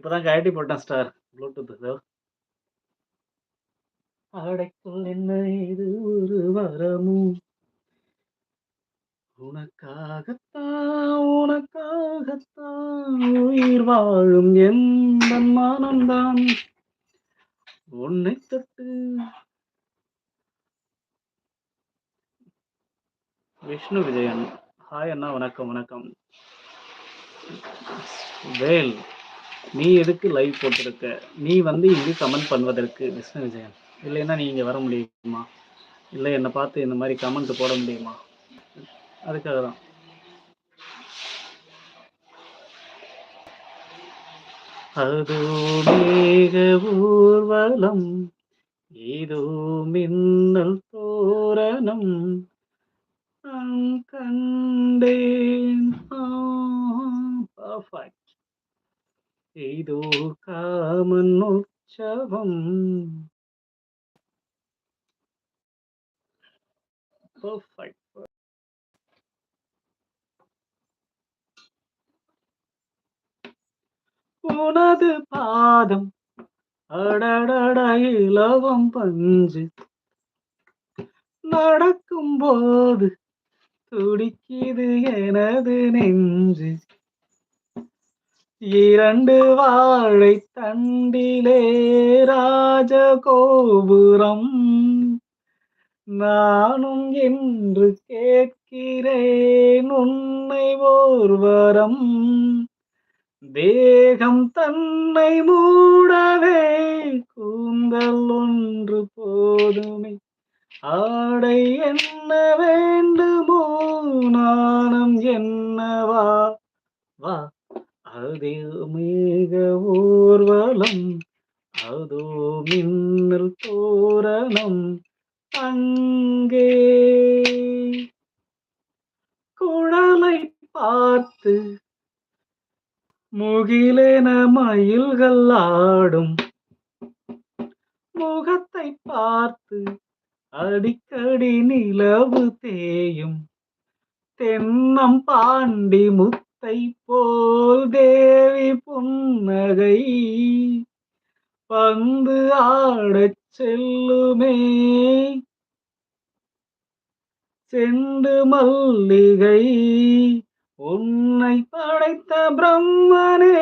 இப்பதான் கழட்டி போட்டேன் ஸ்டார். ப்ளூடூத் இதோ. அடைக்குள் என்ன இது ஒரு வரமும் உனக்காகத்தான் உயிர் வாழும் எந்தன் மனம்தான் உன்னை தொட்டு. விஷ்ணு விஜயன் ஹாய் அண்ணா, வணக்கம் வணக்கம். வேல், நீ எதுக்கு லைவ் போட்டிருக்க? நீ வந்து இங்கு கமெண்ட் பண்ணுவதற்கு விஷ்ணு விஜயன். இல்லைன்னா நீ இங்கே வர முடியுமா? இல்லை என்னை பார்த்து இந்த மாதிரி கமெண்ட் போட முடியுமா? அதுக்காக தான். அதோ மேக ஊர்வலம், ஏதோ மின்னல் தோரணம் கண்டேன். பர்ஃபெக்ட். ஏதோ காமன் உற்சவம். பர்ஃபெக்ட். உனது பாதம் அடடட இலவம் பஞ்சு நடக்கும்போது துடிக்குது எனது நெஞ்சு. இரண்டு வாழை தண்டிலே ராஜகோபுரம் நானும் என்று கேட்கிறேன் உன்னை ஓர்வரம். தேகம் தன்னை மூடவே கூந்தல் ஒன்று போதுமே, ஆடை என்ன வேண்டுமோ நாணம் என்னவா வா. அதே மேக ஊர்வலம், அதோ மின்னல் தோரணம் அங்கே. குழலை பார்த்து முகிலென மயில்கள் ஆடும், முகத்தை பார்த்து அடிக்கடி நிலவு தேயும். தென்னம் பாண்டி முத்தை போல் தேவி புன்னகை வந்து ஆடச் செல்லுமே. செண்டு மல்லிகை உன்னை படைத்த பிரம்மனே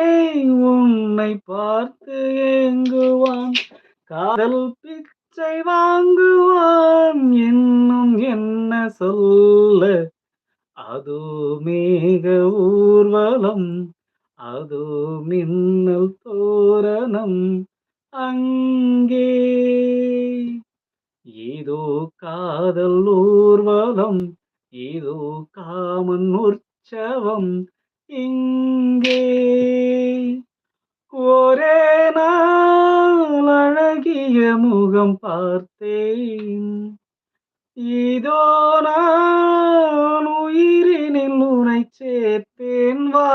உன்னை பார்த்து ஏங்குவான், காதல் பிச்சை வாங்குவான், இன்னும் என்ன சொல்ல. அதோ மேக ஊர்வலம், அதோ மின்னல் தோரணம் அங்கே. ஏதோ காதல் ஊர்வலம், ஏதோ காமன் உற்சவம் இங்கே. ஒரே நாள் அழகிய முகம் பார்த்தேன், இதோ நான் உயிரினில் உனை சேர்த்தேன் வா.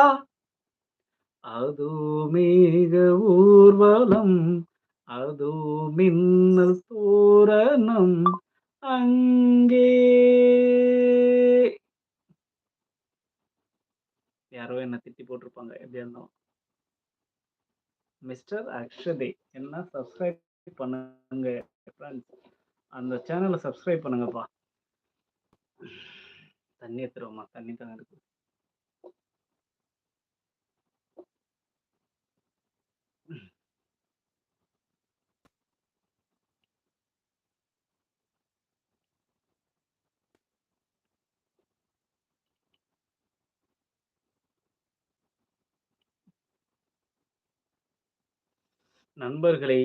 அதோ மேக ஊர்வலம், அதோ மின்னல் தோரணம் அங்கே. யாரோ என்ன திட்டி போட்டிருப்பாங்க, எப்படியா இருந்தாலும். மிஸ்டர் அக்ஷதே என்ன சப்ஸ்கிரைப் பண்ணுங்க ஃப்ரெண்ட்ஸ், அந்த சேனலை சப்ஸ்கிரைப் பண்ணுங்கப்பா. தண்ணி எடுத்துருவோமா? தண்ணி தானே இருக்கு. நண்பர்களை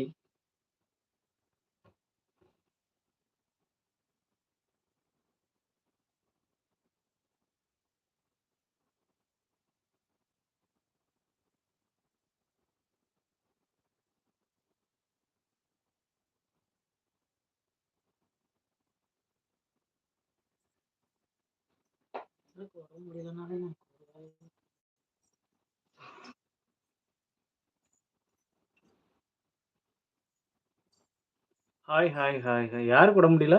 ஹாய் ஹாய் ஹாய் ஹாய். யாருக்கு உட முடியல?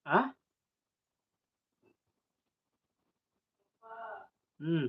ஆ ம்